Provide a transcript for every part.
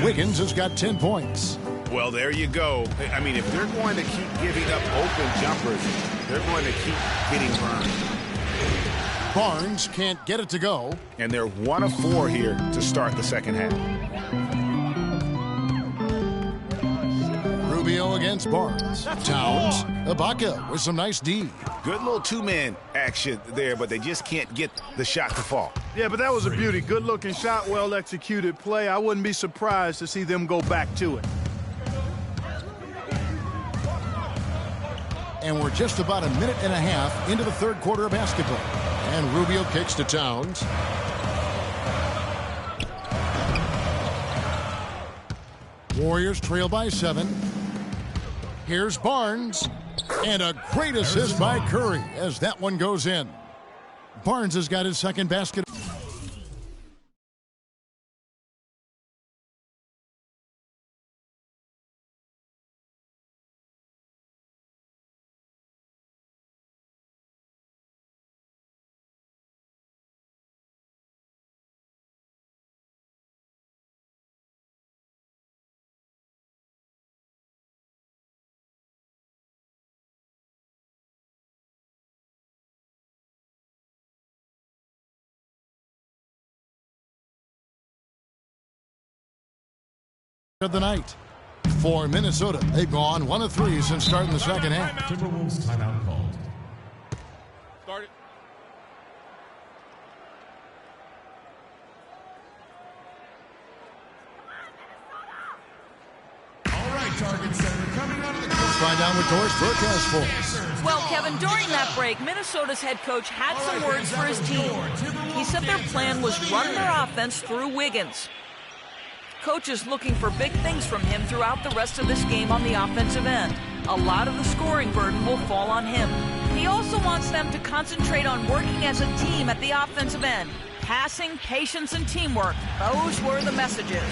Wiggins has got 10 points. Well, there you go. I mean, if they're going to keep giving up open jumpers, they're going to keep getting burned. Barnes can't get it to go. And they're 1 of 4 here to start the second half. Rubio against Barnes. Towns. Ibaka with some nice D. Good little two-man action there, but they just can't get the shot to fall. Yeah, but that was a beauty. Good-looking shot, well-executed play. I wouldn't be surprised to see them go back to it. And we're just about a minute and a half into the third quarter of basketball. And Rubio kicks to Towns. Warriors trail by 7. Here's Barnes. And a great assist by Curry as that one goes in. Barnes has got his second basket. Of the night for Minnesota. They've gone 1 of 3 since starting the second half. Timberwolves timeout called. Start it. All right, target center coming out of the. Let's find out what Doris broadcast for us. Well, Kevin, during that break, Minnesota's head coach had some words for his team. He said their plan was run their offense through Wiggins. Coach is looking for big things from him throughout the rest of this game on the offensive end. A lot of the scoring burden will fall on him. He also wants them to concentrate on working as a team at the offensive end. Passing, patience, and teamwork. Those were the messages.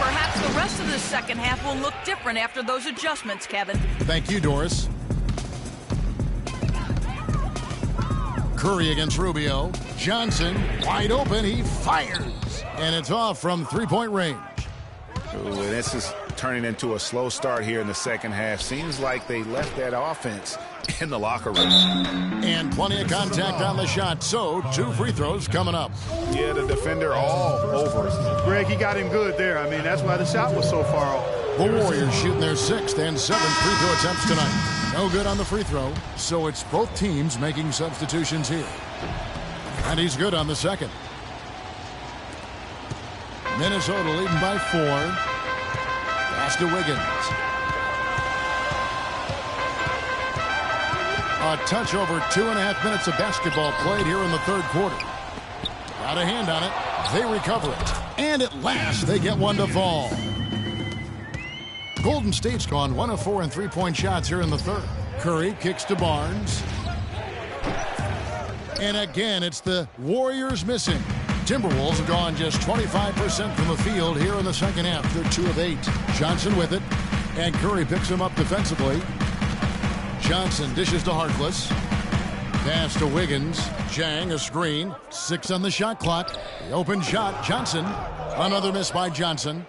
Perhaps the rest of this second half will look different after those adjustments, Kevin. Thank you, Doris. Curry against Rubio. Johnson, wide open. He fires. And it's off from three-point range. Ooh, this is turning into a slow start here in the second half. Seems like they left that offense in the locker room. And plenty of contact on the shot, so 2 free throws coming up. Yeah, the defender all over us. Greg, he got him good there. I mean, that's why the shot was so far off. The Warriors shooting their 6th and 7th free throw attempts tonight. No good on the free throw, so it's both teams making substitutions here. And he's good on the second. Minnesota leading by 4. Pass to Wiggins. A touch over 2.5 minutes of basketball played here in the third quarter. Got a hand on it. They recover it. And at last, they get one to fall. Golden State's gone 1 of 4 in three-point shots here in the third. Curry kicks to Barnes. And again, it's the Warriors missing. Timberwolves have gone just 25% from the field here in the second half. They're 2 of 8. Johnson with it. And Curry picks him up defensively. Johnson dishes to Harkless. Pass to Wiggins. Jang, a screen. 6 on the shot clock. The open shot. Johnson. Another miss by Johnson.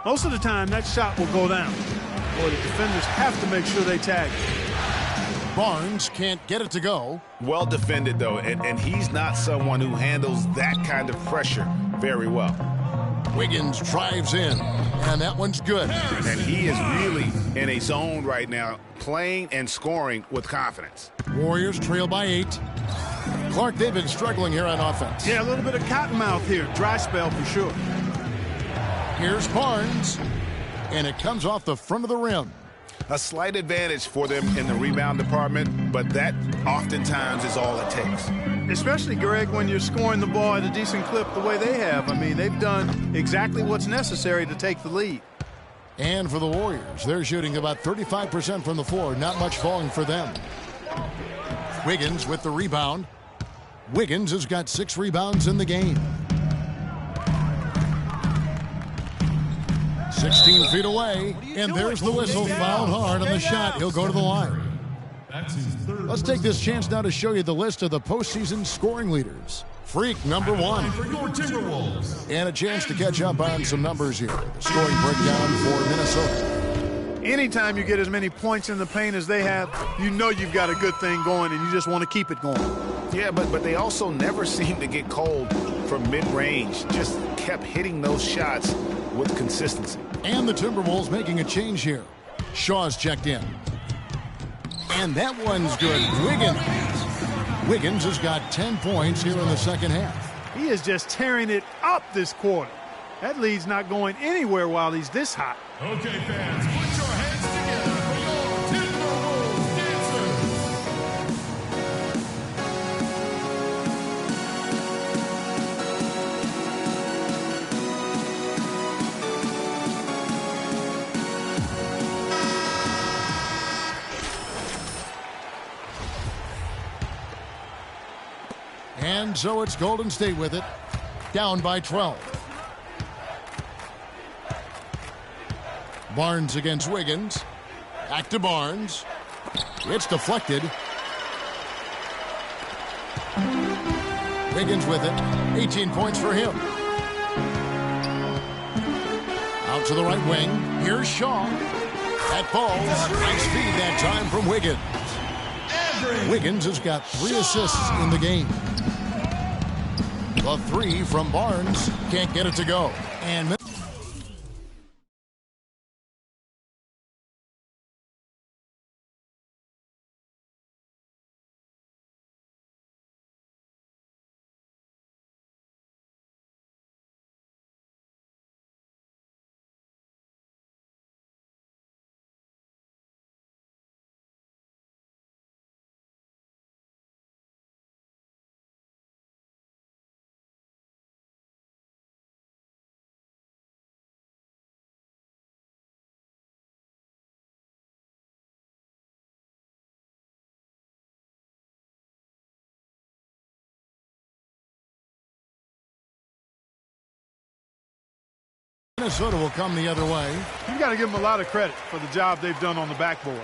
Most of the time, that shot will go down. Boy, the defenders have to make sure they tag it. Barnes can't get it to go. Well defended, though, and he's not someone who handles that kind of pressure very well. Wiggins drives in, and that one's good. And he is really in a zone right now, playing and scoring with confidence. Warriors trail by 8. Clark, they've been struggling here on offense. Yeah, a little bit of cottonmouth here. Dry spell for sure. Here's Barnes, and it comes off the front of the rim. A slight advantage for them in the rebound department, but that oftentimes is all it takes. Especially, Greg, when you're scoring the ball at a decent clip the way they have. I mean, they've done exactly what's necessary to take the lead. And for the Warriors, they're shooting about 35% from the floor. Not much falling for them. Wiggins with the rebound. Wiggins has got 6 rebounds in the game. 16 feet away, and there's the whistle. Fouled hard on the shot. He'll go to the line. Let's take this chance now to show you the list of the postseason scoring leaders. Freak number one. For your Timberwolves. And a chance to catch up on some numbers here. The scoring breakdown for Minnesota. Anytime you get as many points in the paint as they have, you know you've got a good thing going, and you just want to keep it going. Yeah, but they also never seem to get cold from mid-range. Just kept hitting those shots with consistency. And the Timberwolves making a change here. Shaw's checked in. And that one's good. Wiggins has got 10 points here in the second half. He is just tearing it up this quarter. That lead's not going anywhere while he's this hot. Okay, fans, put your hands together for your Timberwolves dancers. And so it's Golden State with it, down by 12. Barnes against Wiggins. Back to Barnes. It's deflected. Wiggins with it. 18 points for him. Out to the right wing. Here's Shaw. That falls. Nice feed that time from Wiggins. Wiggins has got 3 assists in the game. The 3 from Barnes. Can't get it to go. And Minnesota will come the other way. You've got to give them a lot of credit for the job they've done on the backboard.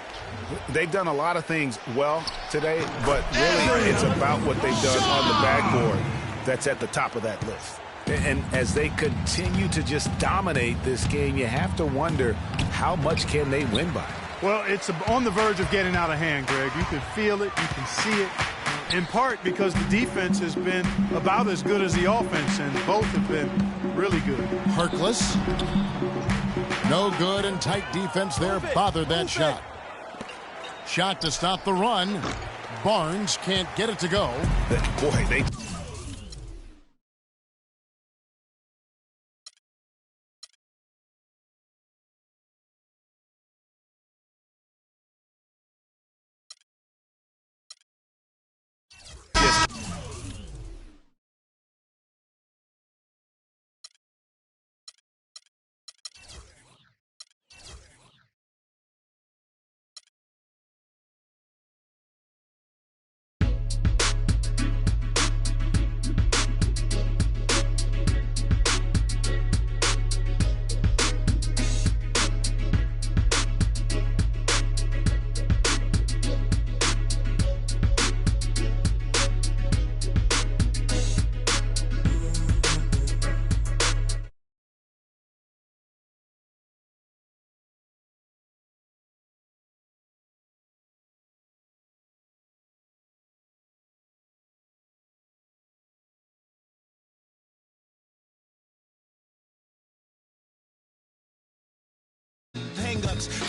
They've done a lot of things well today, but really it's about what they've done on the backboard that's at the top of that list. And as they continue to just dominate this game, you have to wonder how much can they win by. Well, it's on the verge of getting out of hand, Greg. You can feel it. You can see it. In part because the defense has been about as good as the offense, and both have been really good. Harkless. No good, and tight defense there bothered that shot. Shot to stop the run. Barnes can't get it to go. Boy, they...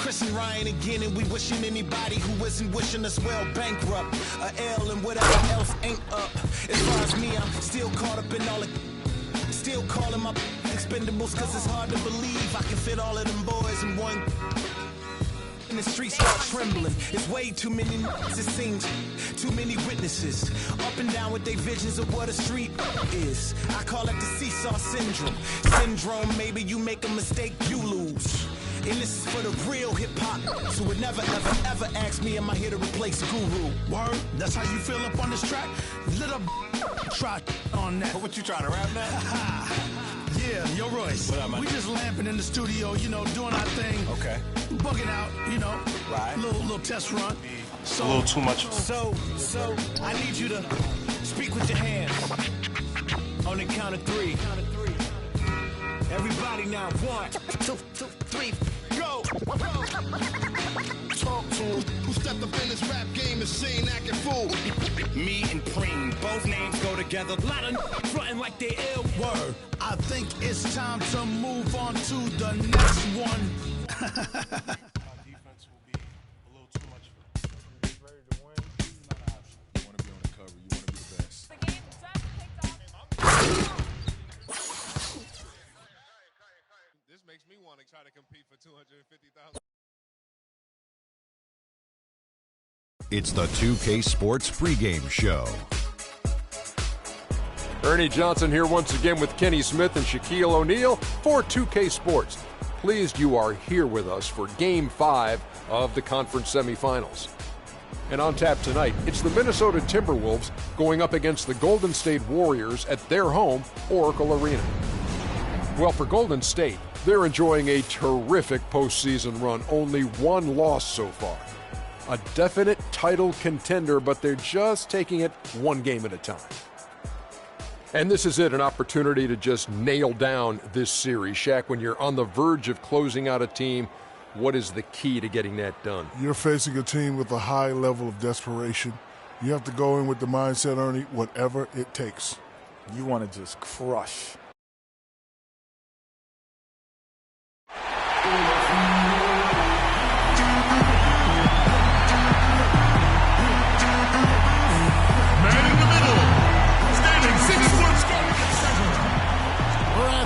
Chris and Ryan again, and we wishing anybody who isn't wishing us well bankrupt. A L and whatever else ain't up. As far as me, I'm still caught up in all it. Still calling my expendables, cause it's hard to believe I can fit all of them boys in one. And the streets start trembling. It's way too many it seems. Too many witnesses. Up and down with their visions of what a street is. I call it the seesaw syndrome. Syndrome, maybe you make a mistake, you lose. And this is for the real hip-hop, so would never, ever, ever ask me, am I here to replace Guru? Word? That's how you feel up on this track? Little try on that. What you trying to rap now? Yeah, yo, Royce. What up, man? We just lamping in the studio, you know, doing our thing. Okay. Bugging out, you know. Right. Little test run. So, a little too much. So, I need you to speak with your hands. On the count of three. Everybody now, 1, 2, 3, go. Talk to him. Who stepped up in this rap game and seen acting fool? Me and Preem, both names go together. Lot of frontin' like they ill. Word. I think it's time to move on to the next one. Defense will be a little too much for us. He's ready to win. He's not an option. You want to be on the cover. You want to be the best. The game set, kicked off. This makes me want to try to compete for $250,000. It's the 2K Sports pregame show. Ernie Johnson here once again with Kenny Smith and Shaquille O'Neal for 2K Sports. Pleased you are here with us for Game 5 of the conference semifinals. And on tap tonight, it's the Minnesota Timberwolves going up against the Golden State Warriors at their home, Oracle Arena. Well, for Golden State, they're enjoying a terrific postseason run, only one loss so far. A definite title contender, but they're just taking it one game at a time. And this is it, an opportunity to just nail down this series. Shaq, when you're on the verge of closing out a team, what is the key to getting that done? You're facing a team with a high level of desperation. You have to go in with the mindset, Ernie, whatever it takes. You want to just crush.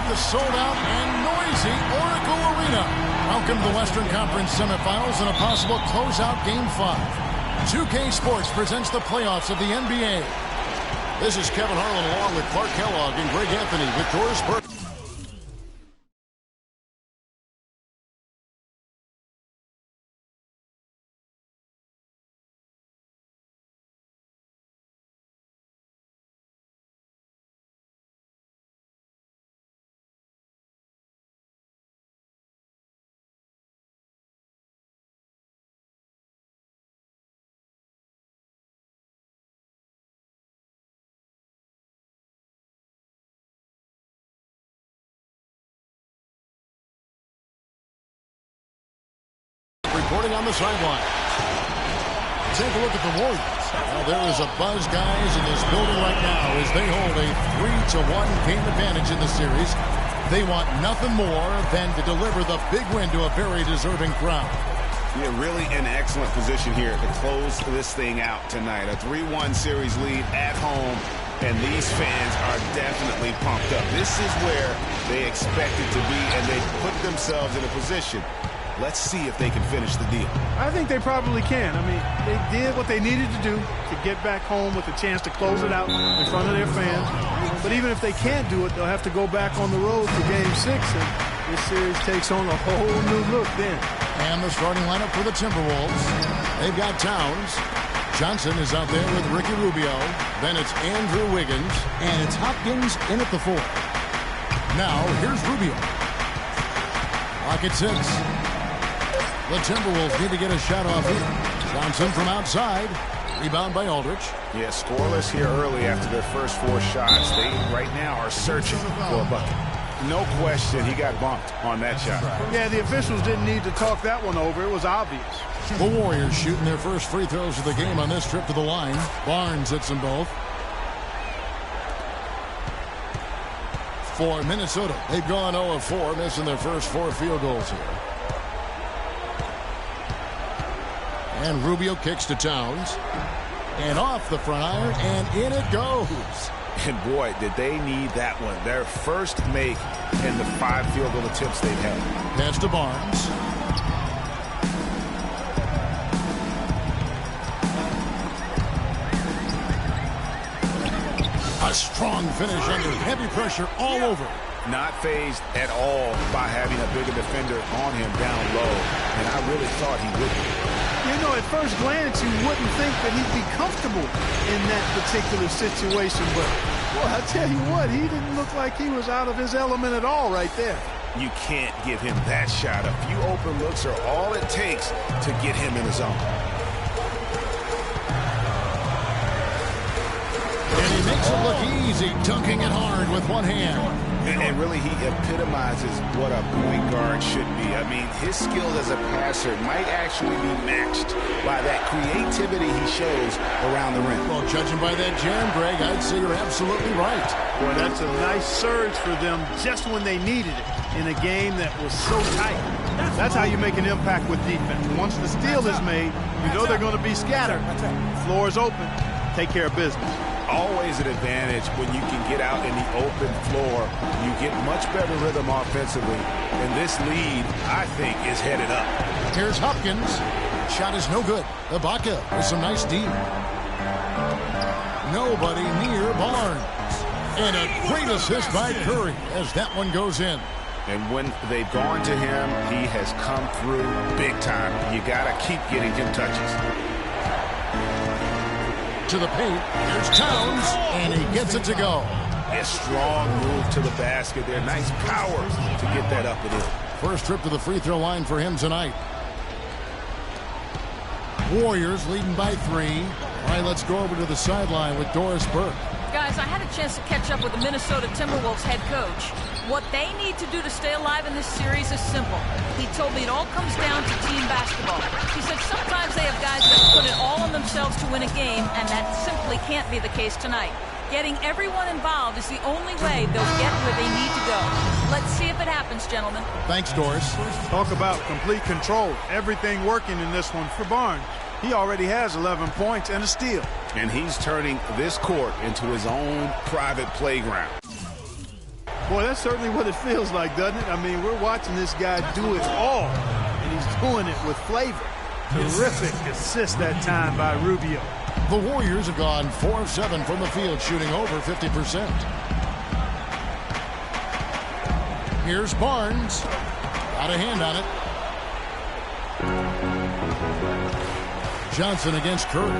The sold-out and noisy Oracle Arena. Welcome to the Western Conference semifinals and a possible closeout Game 5. 2K Sports presents the playoffs of the NBA. This is Kevin Harlan along with Clark Kellogg and Greg Anthony with Doris Burke. Reporting on the sideline. Take a look at the Warriors. Well, there is a buzz, guys, in this building right now as they hold a 3-1 game advantage in the series. They want nothing more than to deliver the big win to a very deserving crowd. Yeah, really in excellent position here to close this thing out tonight. A 3-1 series lead at home, and these fans are definitely pumped up. This is where they expect it to be, and they put themselves in a position. Let's see if they can finish the deal. I think they probably can. I mean, they did what they needed to do to get back home with a chance to close it out in front of their fans. But even if they can't do it, they'll have to go back on the road for Game 6, and this series takes on a whole new look then. And the starting lineup for the Timberwolves. They've got Towns. Johnson is out there with Ricky Rubio. Then it's Andrew Wiggins. And it's Hopkins in at the 4. Now, here's Rubio. Clock at 6. The Timberwolves need to get a shot off here. Johnson from outside. Rebound by Aldridge. Yeah, scoreless here early after their first 4 shots. They right now are searching for a bucket. No question he got bumped on that shot. Yeah, the officials didn't need to talk that one over. It was obvious. The Warriors shooting their first free throws of the game on this trip to the line. Barnes hits them both. For Minnesota, they've gone 0 of 4, missing their first 4 field goals here. And Rubio kicks to Towns. And off the front iron, and in it goes. And boy, did they need that one. Their first make in the 5 field goal attempts they've had. Pass to Barnes. A strong finish under heavy pressure all over. Not fazed at all by having a bigger defender on him down low. And I really thought he would be. You know, at first glance, you wouldn't think that he'd be comfortable in that particular situation. But, boy, I tell you what, he didn't look like he was out of his element at all right there. You can't give him that shot. A few open looks are all it takes to get him in the zone. And he makes it look easy, dunking it hard with one hand. And really, he epitomizes what a point guard should be. I mean, his skill as a passer might actually be matched by that creativity he shows around the rim. Well, judging by that jam, Greg, I'd say you're absolutely right. Boy, that's a nice surge for them just when they needed it in a game that was so tight. That's how you make an impact with defense. Once the steal is made, you know they're going to be scattered. Floor is open. Take care of business. Always an advantage when you can get out in the open floor. You get much better rhythm offensively. And this lead, I think, is headed up. Here's Hopkins. Shot is no good. Ibaka with some nice D. Nobody near Barnes. And a great assist by Curry as that one goes in. And when they've gone to him, he has come through big time. You got to keep getting him touches. To the paint, here's Towns, and he gets it to go. A strong move to the basket there. Nice power to get that up and in. First trip to the free throw line for him tonight. Warriors leading by 3. All right, let's go over to the sideline with Doris Burke. Guys, I had a chance to catch up with the Minnesota Timberwolves head coach. What they need to do to stay alive in this series is simple. He told me it all comes down to team basketball. He said sometimes they have guys that put it all on themselves to win a game, and that simply can't be the case tonight. Getting everyone involved is the only way they'll get where they need to go. Let's see if it happens, gentlemen. Thanks, Doris. Talk about complete control. Everything working in this one for Barnes. He already has 11 points and a steal. And he's turning this court into his own private playground. Boy, that's certainly what it feels like, doesn't it? I mean, we're watching this guy do it all, and he's doing it with flavor. Terrific assist that time by Rubio. The Warriors have gone 4 of 7 from the field, shooting over 50%. Here's Barnes. Got a hand on it. Johnson against Curry.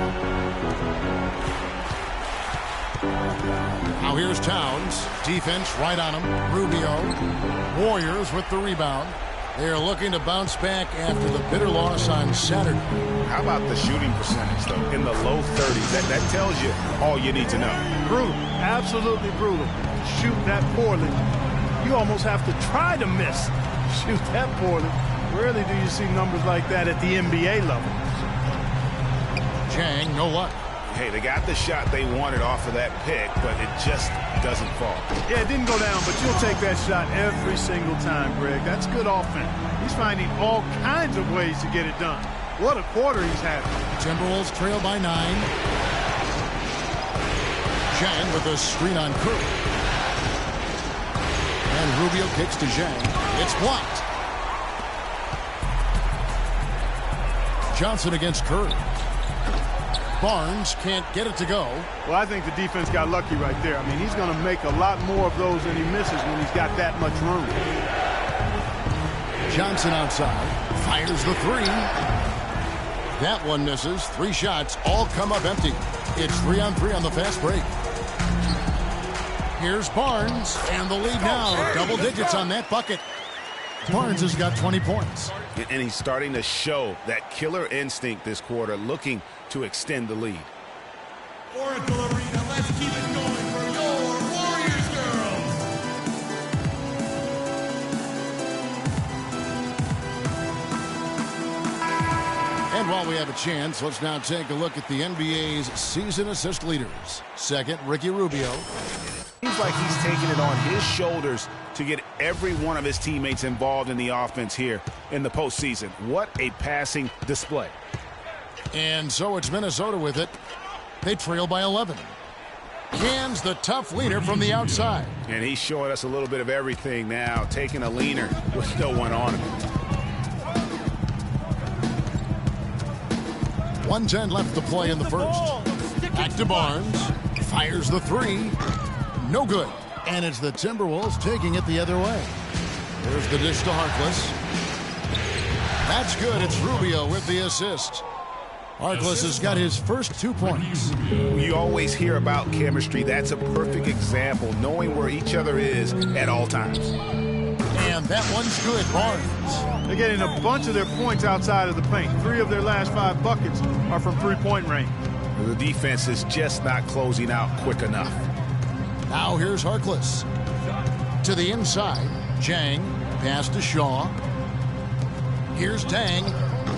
Now here's Towns. Defense right on him. Rubio. Warriors with the rebound. They are looking to bounce back after the bitter loss on Saturday. How about the shooting percentage, though? In the low 30s. That tells you all you need to know. Brutal. Absolutely brutal. Shoot that poorly. You almost have to try to miss. Shoot that poorly. Rarely do you see numbers like that at the NBA level. Chang, no luck. Hey, they got the shot they wanted off of that pick, but it just doesn't fall. Yeah, it didn't go down, but you'll take that shot every single time, Greg. That's good offense. He's finding all kinds of ways to get it done. What a quarter he's having. Timberwolves trail by 9. Chang with a screen on Curry. And Rubio kicks to Zhang. It's blocked. Johnson against Curry. Barnes can't get it to go. Well, I think the defense got lucky right there. I mean, he's going to make a lot more of those than he misses when he's got that much room. Johnson outside. Fires the 3. That one misses. 3 shots all come up empty. It's 3-on-3 on the fast break. Here's Barnes, and the lead now. Double digits on that bucket. Barnes has got 20 points. And he's starting to show that killer instinct this quarter, looking to extend the lead. Oracle Arena, let's keep it going for your Warriors girls. And while we have a chance, let's now take a look at the NBA's season assist leaders. Second, Ricky Rubio. Seems like he's taking it on his shoulders to get every one of his teammates involved in the offense here in the postseason. What a passing display. And so it's Minnesota with it. They trail by 11. Cans the tough leaner from the outside. And he's showing us a little bit of everything now, taking a leaner with no one on him. 1:10 left to play in the first. Back to Barnes. Fires the 3. No good. And it's the Timberwolves taking it the other way. There's the dish to Harkless. That's good. It's Rubio with the assist. Harkless has got his first 2 points. You always hear about chemistry. That's a perfect example, knowing where each other is at all times. And that one's good. Barnes. They're getting a bunch of their points outside of the paint. 3 of their last 5 buckets are from three-point range. The defense is just not closing out quick enough. Now here's Harkless. To the inside, Jang, pass to Shaw. Here's Dang,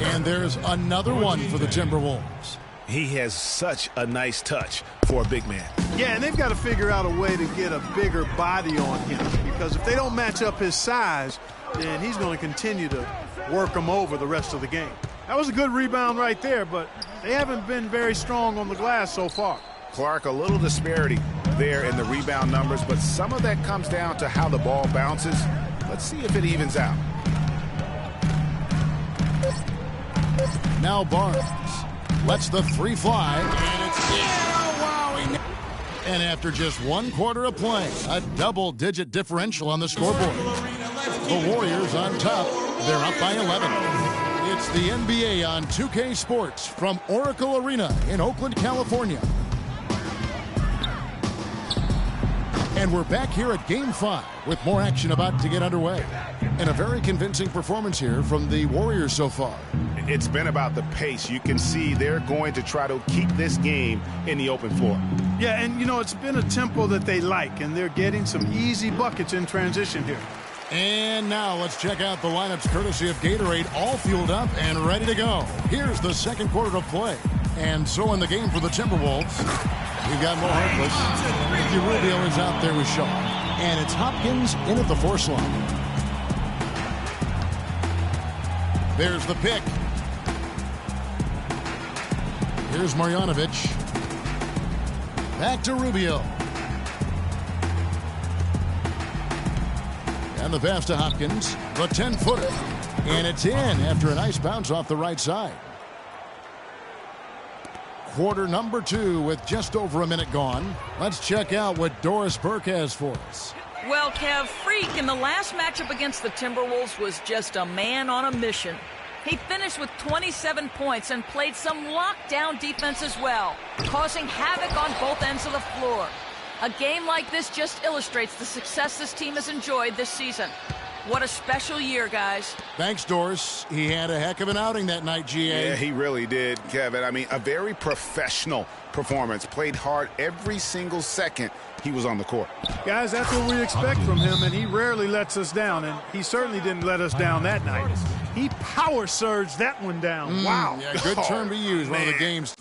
and there's another one for the Timberwolves. He has such a nice touch for a big man. Yeah, and they've got to figure out a way to get a bigger body on him, because if they don't match up his size, then he's going to continue to work him over the rest of the game. That was a good rebound right there, but they haven't been very strong on the glass so far. Clark, a little disparity there in the rebound numbers, but some of that comes down to how the ball bounces. Let's see if it evens out. Now Barnes lets the three fly, and it's wow! And after just 1 quarter of play, a double-digit differential on the scoreboard. The Warriors on top. They're up by 11. It's the NBA on 2K Sports from Oracle Arena in Oakland, California. And we're back here at Game 5 with more action about to get underway. And a very convincing performance here from the Warriors so far. It's been about the pace. You can see they're going to try to keep this game in the open floor. Yeah, and, you know, it's been a tempo that they like, and they're getting some easy buckets in transition here. And now let's check out the lineups courtesy of Gatorade, all fueled up and ready to go. Here's the second quarter of play. And so in the game for the Timberwolves, we've got Mo Harkless. Ricky Rubio is out there with Shaw. And it's Hopkins in at the 4 slot. There's the pick. Here's Marjanovic. Back to Rubio. And the pass to Hopkins. The 10-footer. And it's in after a nice bounce off the right side. Quarter number 2 with just over a minute gone. Let's check out what Doris Burke has for us. Well, Kev, Freak in the last matchup against the Timberwolves was just a man on a mission. He finished with 27 points and played some lockdown defense as well, causing havoc on both ends of the floor. A game like this just illustrates the success this team has enjoyed this season. What a special year, guys. Thanks, Doris. He had a heck of an outing that night, GA. Yeah, he really did, Kevin. I mean, a very professional performance. Played hard every single second he was on the court. Guys, that's what we expect from him, and he rarely lets us down, and he certainly didn't let us down that night. He power surged that one down. Wow. Yeah, good term to use. One of the game's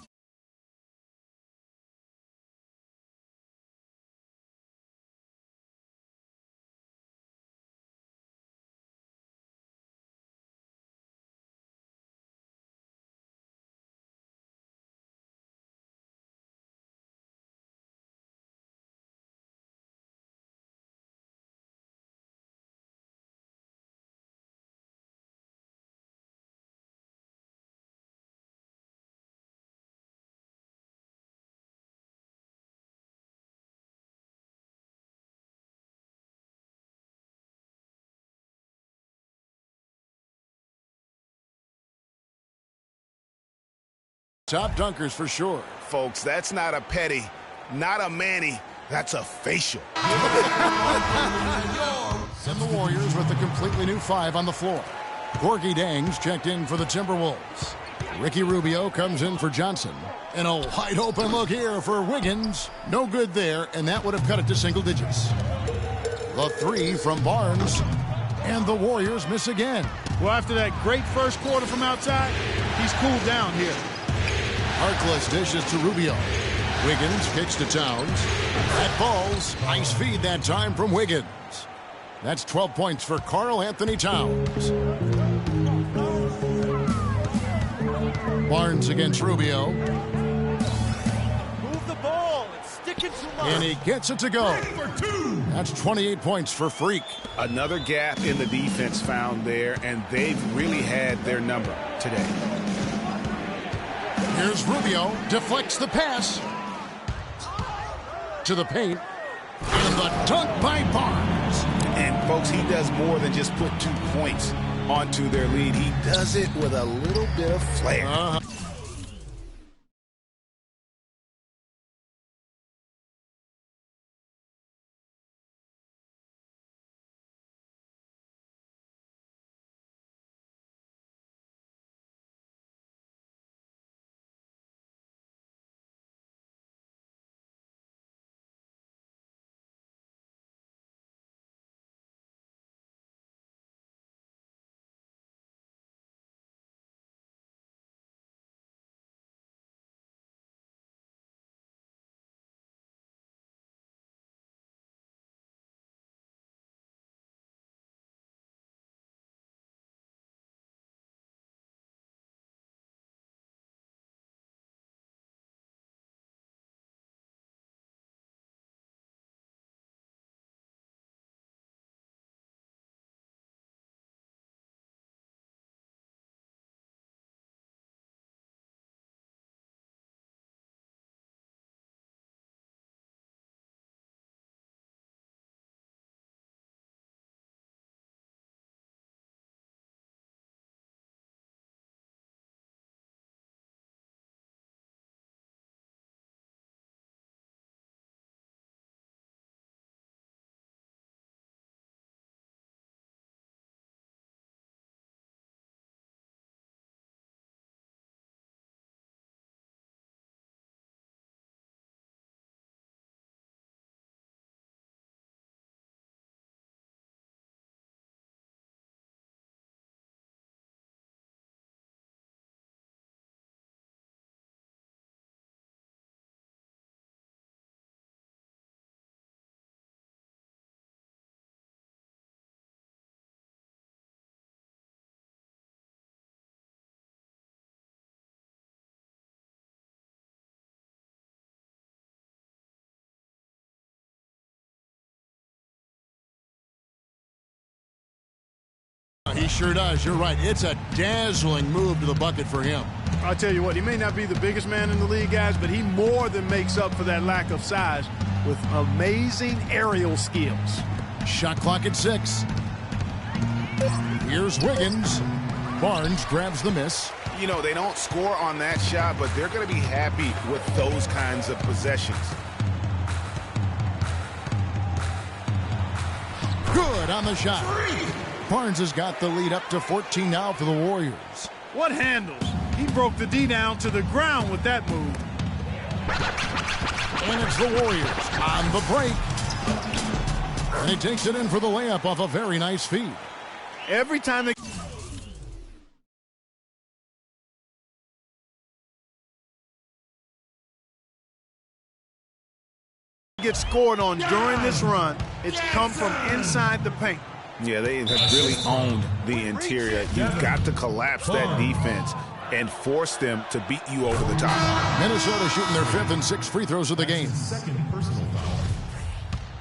top dunkers for sure. Folks, that's not a petty, not a Manny, that's a facial. Send the Warriors with a completely new 5 on the floor. Gorgie Dang's checked in for the Timberwolves. Ricky Rubio comes in for Johnson. And a wide open look here for Wiggins. No good there, and that would have cut it to single digits. The 3 from Barnes. And the Warriors miss again. Well, after that great first quarter from outside, he's cooled down here. Harkless dishes to Rubio. Wiggins kicks to Towns. That falls. Nice feed that time from Wiggins. That's 12 points for Karl Anthony Towns. Barnes against Rubio. Move the ball. It's sticking too much. And he gets it to go. That's 28 points for Freak. Another gap in the defense found there, and they've really had their number today. Here's Rubio, deflects the pass to the paint, and the dunk by Barnes. And folks, he does more than just put 2 points onto their lead. He does it with a little bit of flair. He sure does. You're right. It's a dazzling move to the bucket for him. I'll tell you what, he may not be the biggest man in the league, guys, but he more than makes up for that lack of size with amazing aerial skills. Shot clock at 6. Here's Wiggins. Barnes grabs the miss. You know, they don't score on that shot, but they're going to be happy with those kinds of possessions. Good on the shot. Barnes has got the lead up to 14 now for the Warriors. What handles? He broke the D down to the ground with that move. And it's the Warriors on the break. And he takes it in for the layup off a very nice feed. Every time they get scored on during this run, it's come from inside the paint. Yeah, they have really owned the interior. You've got to collapse that defense and force them to beat you over the top. Minnesota shooting their 5th and 6th free throws of the game. Second personal foul.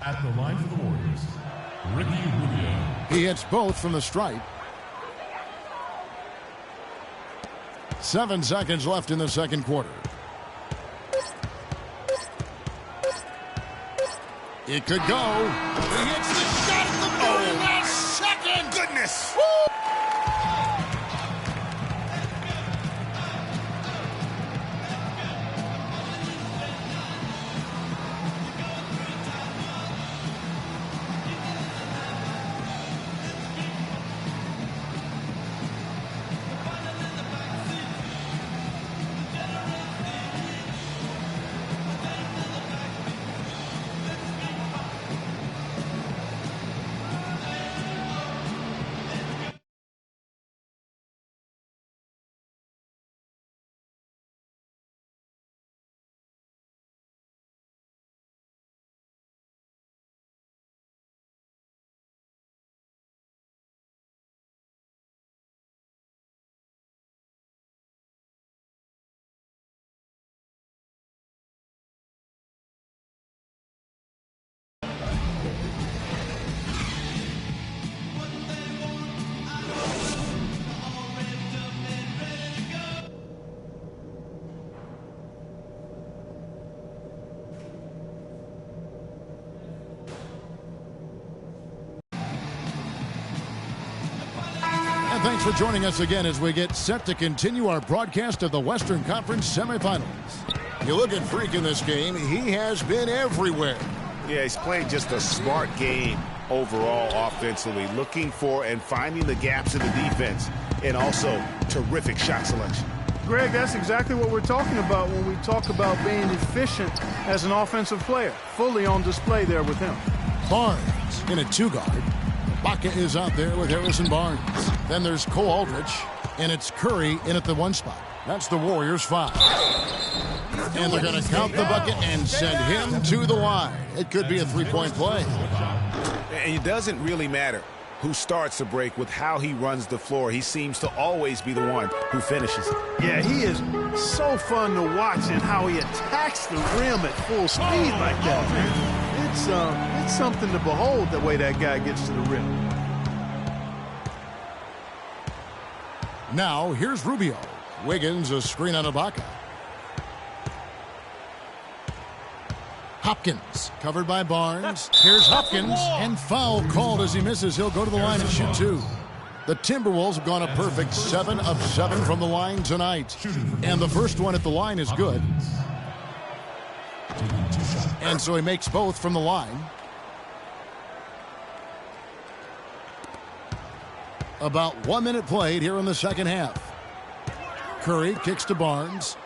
At the line for the Warriors, Ricky Rubio. He hits both from the stripe. 7 seconds left in the second quarter. It could go. He hits the shot at the very last second. Goodness. Woo! Thanks for joining us again as we get set to continue our broadcast of the Western Conference semifinals. You look at Freak in this game, he has been everywhere. Yeah, he's played just a smart game overall offensively, looking for and finding the gaps in the defense, and also terrific shot selection. Greg, that's exactly what we're talking about when we talk about being efficient as an offensive player. Fully on display there with him. Barnes in a 2-guard. Baca is out there with Harrison Barnes. Then there's Cole Aldrich, and it's Curry in at the 1 spot. That's the Warriors 5. And they're going to count the bucket and send him to the line. It could be a 3-point play. And it doesn't really matter who starts the break with how he runs the floor. He seems to always be the one who finishes it. Yeah, he is so fun to watch and how he attacks the rim at full speed like that, man. It's something to behold the way that guy gets to the rim. Now, here's Rubio. Wiggins, a screen on Ibaka. Hopkins, covered by Barnes. Here's Hopkins, and foul called as he misses. He'll go to the line and shoot 2. The Timberwolves have gone a perfect 7 of 7 from the line tonight. And the first one at the line is good. And so he makes both from the line. About 1 minute played here in the second half. Curry kicks to Barnes.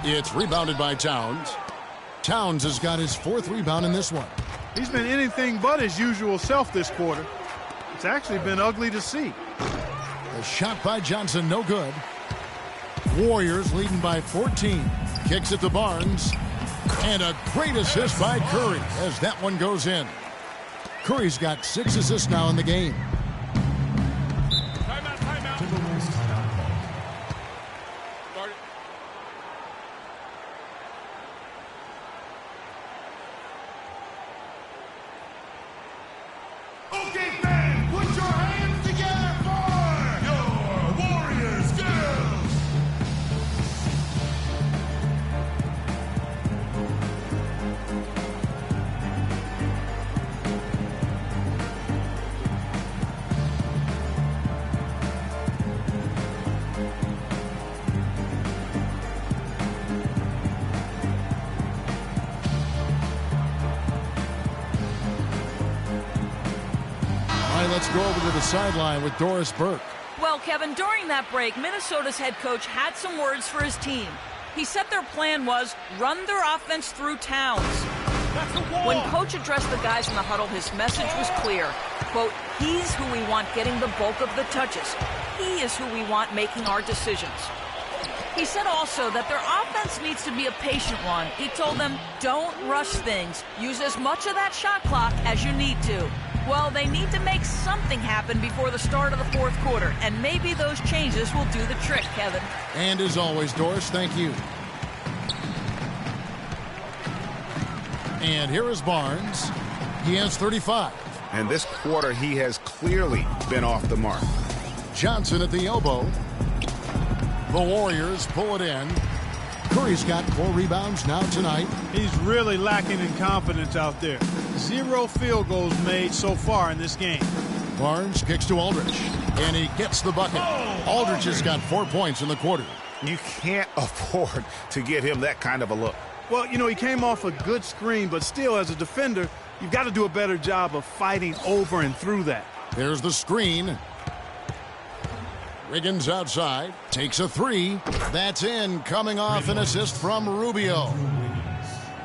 It's rebounded by Towns. Towns has got his 4th rebound in this one. He's been anything but his usual self this quarter. It's actually been ugly to see. A shot by Johnson, no good. Warriors leading by 14. Kicks it to Barnes. And a great assist by Curry as that one goes in. Curry's got 6 assists now in the game. Timberwolves timeout call. right, let's go over to the sideline with Doris Burke. Well, Kevin, during that break, Minnesota's head coach had some words for his team. He said their plan was run their offense through Towns. When coach addressed the guys in the huddle, his message was clear. Quote, he's who we want getting the bulk of the touches. He is who we want making our decisions. He said also that their offense needs to be a patient one. He told them, don't rush things. Use as much of that shot clock as you need to. Well, they need to make something happen before the start of the fourth quarter, and maybe those changes will do the trick, Kevin. And as always, Doris, thank you. And here is Barnes. He has 35. And this quarter, he has clearly been off the mark. Johnson at the elbow. The Warriors pull it in. Curry's got 4 rebounds now tonight. He's really lacking in confidence out there. 0 field goals made so far in this game. Barnes kicks to Aldridge, and he gets the bucket. Aldridge has got 4 points in the quarter. You can't afford to give him that kind of a look. Well, you know, he came off a good screen, but still, as a defender, you've got to do a better job of fighting over and through that. There's the screen. Wiggins outside, takes a 3. That's in, coming off an assist from Rubio.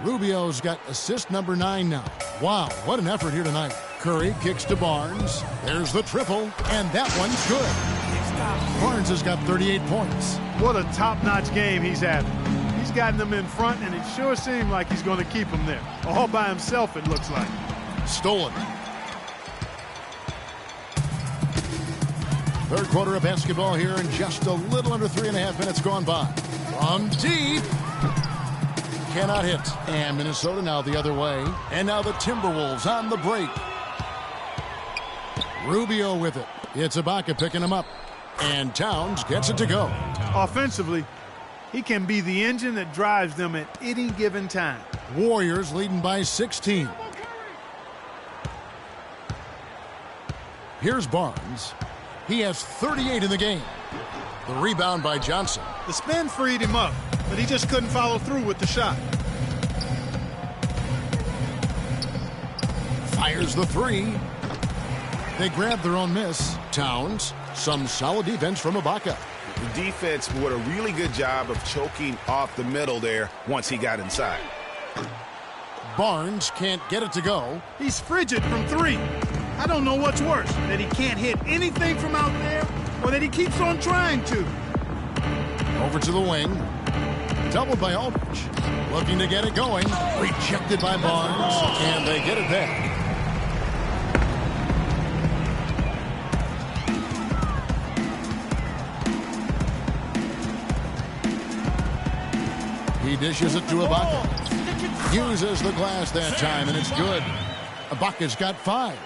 Rubio's got assist number 9 now. Wow, what an effort here tonight. Curry kicks to Barnes. There's the triple, and that one's good. Barnes has got 38 points. What a top-notch game he's having. He's gotten them in front, and it sure seemed like he's going to keep them there. All by himself, it looks like. Stolen. Third quarter of basketball here, and just a little under 3.5 minutes gone by. From deep. Cannot hit. And Minnesota now the other way. And now the Timberwolves on the break. Rubio with it. It's Ibaka picking him up. And Towns gets it to go. Offensively, he can be the engine that drives them at any given time. Warriors leading by 16. Here's Barnes. He has 38 in the game. The rebound by Johnson. The spin freed him up, but he just couldn't follow through with the shot. Fires the 3. They grab their own miss. Towns, some solid defense from Ibaka. The defense did a really good job of choking off the middle there once he got inside. Barnes can't get it to go. He's frigid from 3. I don't know what's worse, that he can't hit anything from out there or that he keeps on trying to. Over to the wing. Doubled by Aldridge. Looking to get it going. Rejected by Barnes. And they get it back. He dishes it to Ibaka. Uses the glass that time, and it's good. Ibaka's got 5.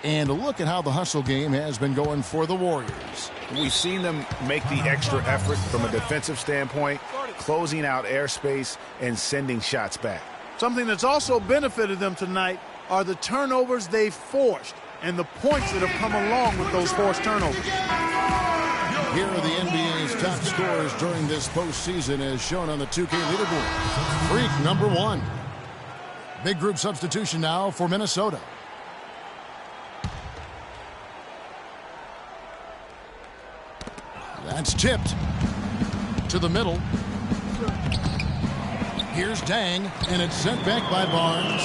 And look at how the hustle game has been going for the Warriors. We've seen them make the extra effort from a defensive standpoint, closing out airspace and sending shots back. Something that's also benefited them tonight are the turnovers they've forced and the points that have come along with those forced turnovers. Here are the NBA's top scorers during this postseason as shown on the 2K leaderboard. Freak number 1. Big group substitution now for Minnesota. That's tipped to the middle. Here's Dang, and it's sent back by Barnes.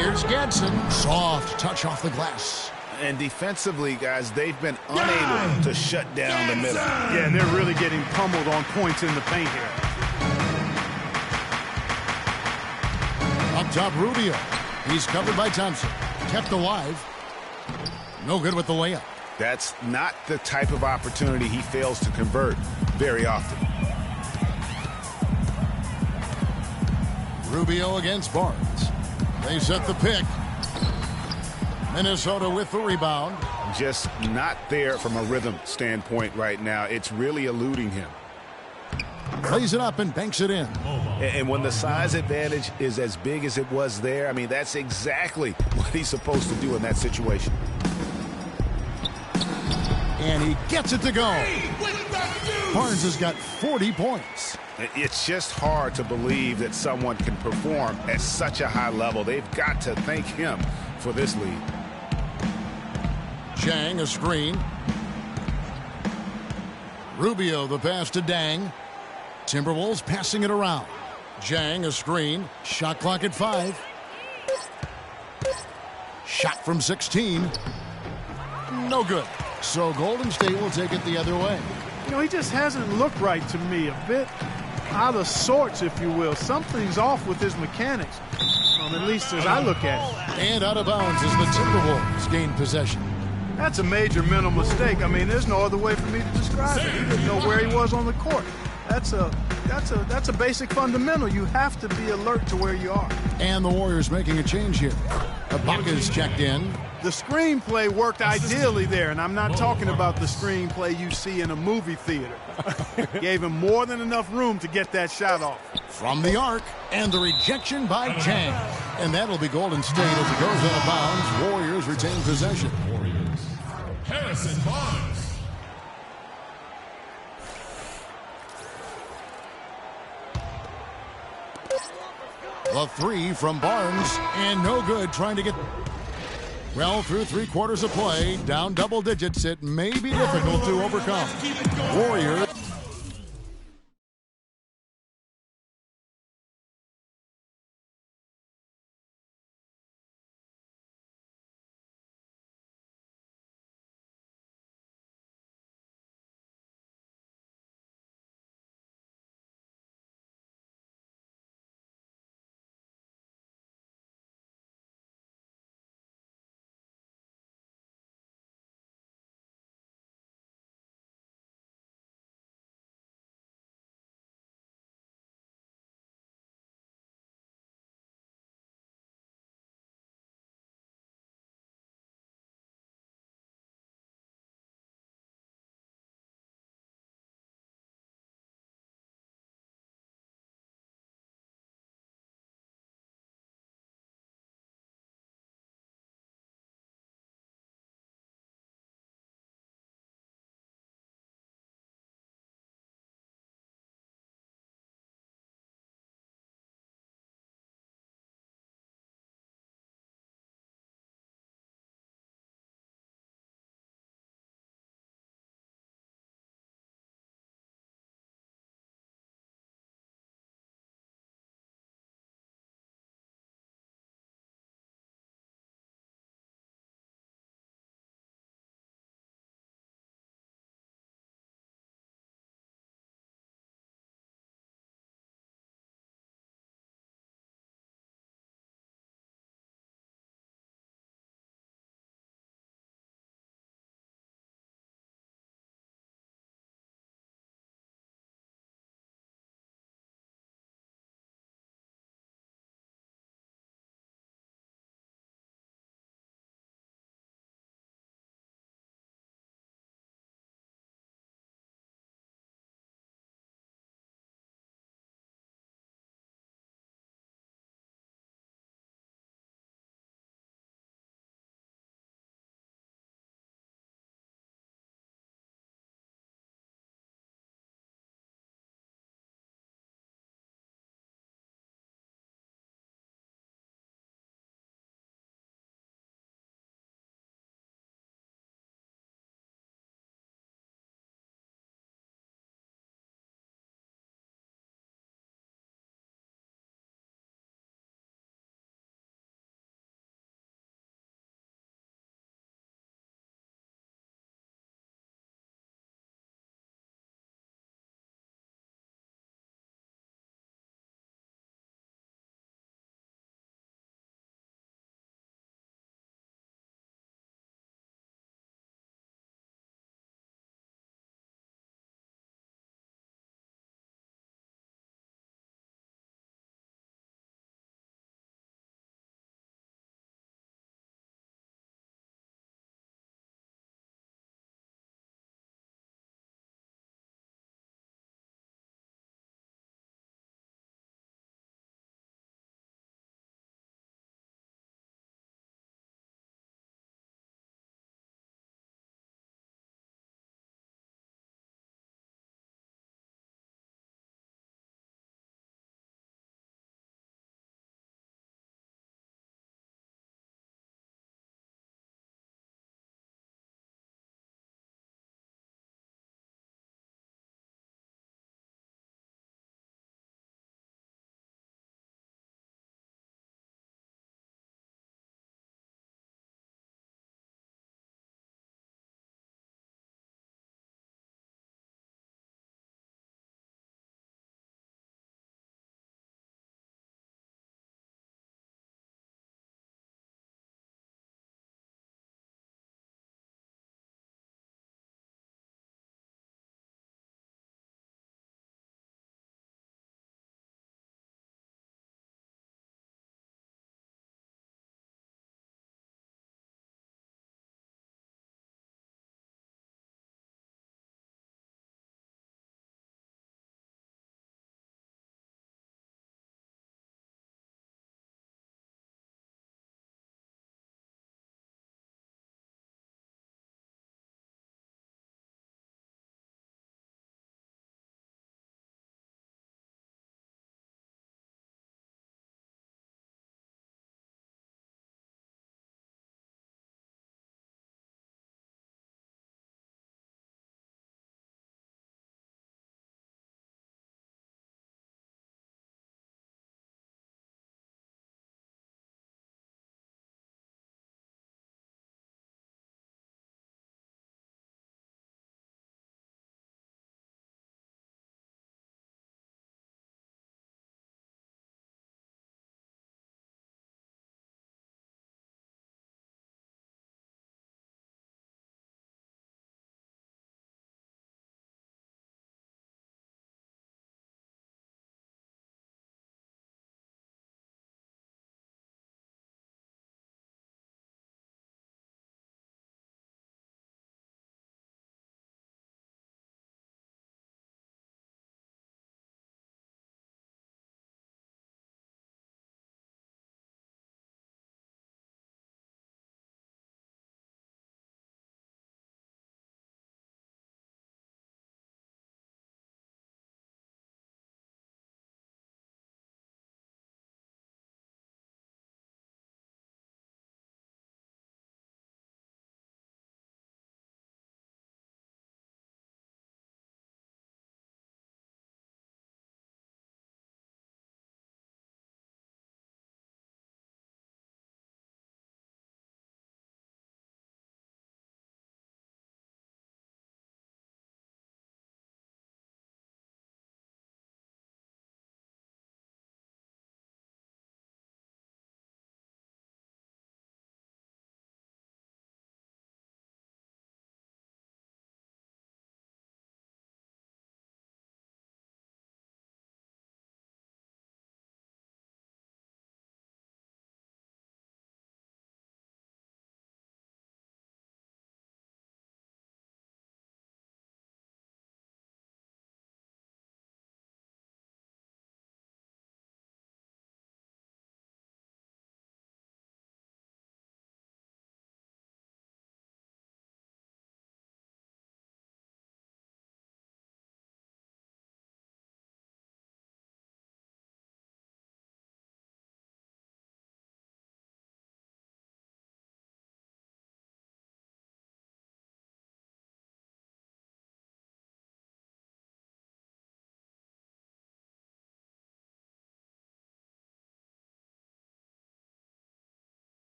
Here's Gadsden. Soft touch off the glass. And defensively, guys, they've been unable to shut down the middle. Yeah, they're really getting pummeled on points in the paint here. Up top, Rubio. He's covered by Thompson. Kept alive. No good with the layup. That's not the type of opportunity he fails to convert very often. Rubio against Barnes. They set the pick. Minnesota with the rebound. Just not there from a rhythm standpoint right now. It's really eluding him. Plays it up and banks it in. And when the size advantage is as big as it was there, I mean, that's exactly what he's supposed to do in that situation. And he gets it to go. Barnes has got 40 points. It's just hard to believe that someone can perform at such a high level. They've got to thank him for this lead. Chang, a screen. Rubio, the pass to Dang. Timberwolves passing it around. Chang, a screen. Shot clock at 5. Shot from 16. No good. So Golden State will take it the other way. You know, he just hasn't looked right to me. A bit out of sorts, if you will. Something's off with his mechanics, at least as I look at it. And out of bounds as the Timberwolves gain possession. That's a major mental mistake. I mean, there's no other way for me to describe it. He didn't know where he was on the court. That's a basic fundamental. You have to be alert to where you are. And the Warriors making a change here. Ibaka's checked in. The screenplay worked ideally there, and I'm not talking about the screenplay you see in a movie theater. Gave him more than enough room to get that shot off. From the arc, and the rejection by Chang. And that'll be Golden State as it goes out of bounds. Warriors retain possession. Harrison Barnes. The 3 from Barnes, and no good, trying to get... Well, through 3/4 of play, down double digits, it may be difficult to overcome. Warriors...